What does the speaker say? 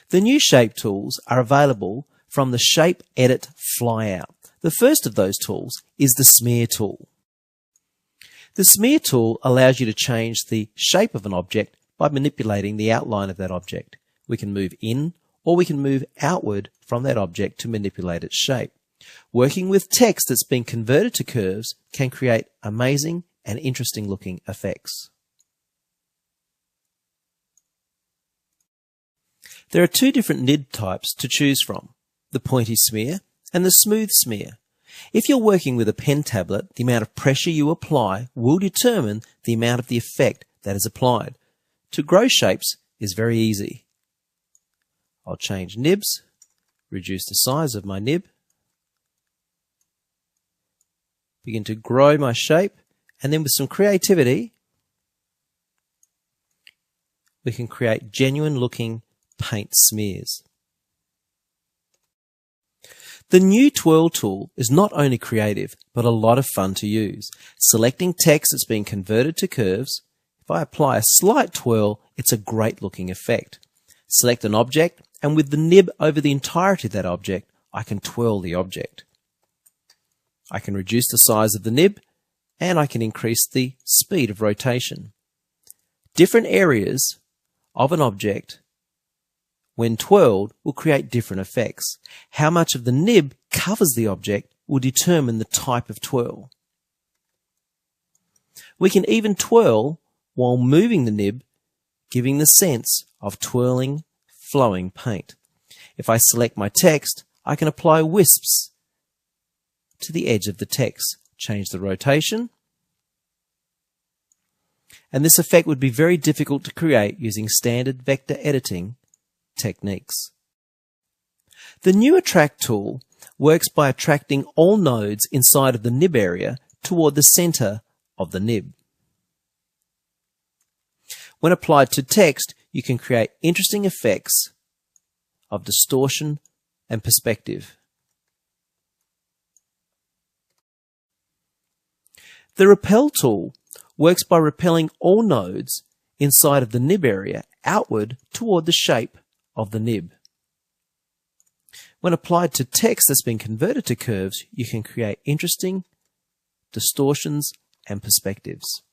The new shape tools are available from the Shape Edit flyout. The first of those tools is the Smear tool. The Smear tool allows you to change the shape of an object by manipulating the outline of that object. We can move in or we can move outward from that object to manipulate its shape. Working with text that's been converted to curves can create amazing and interesting looking effects. There are two different nib types to choose from, the pointy smear and the smooth smear. If you're working with a pen tablet, the amount of pressure you apply will determine the amount of the effect that is applied. To grow shapes is very easy. I'll change nibs, reduce the size of my nib, begin to grow my shape, and then with some creativity, we can create genuine looking paint smears. The new twirl tool is not only creative, but a lot of fun to use. Selecting text that's been converted to curves, if I apply a slight twirl, it's a great looking effect. Select an object, and with the nib over the entirety of that object, I can twirl the object. I can reduce the size of the nib, and I can increase the speed of rotation. Different areas of an object, when twirled, will create different effects. How much of the nib covers the object will determine the type of twirl. We can even twirl while moving the nib, giving the sense of twirling, flowing paint. If I select my text, I can apply wisps to the edge of the text, change the rotation, and this effect would be very difficult to create using standard vector editing techniques. The new Attract tool works by attracting all nodes inside of the nib area toward the center of the nib. When applied to text, you can create interesting effects of distortion and perspective. The Repel tool works by repelling all nodes inside of the nib area outward toward the shape of the nib. When applied to text that's been converted to curves, you can create interesting distortions and perspectives.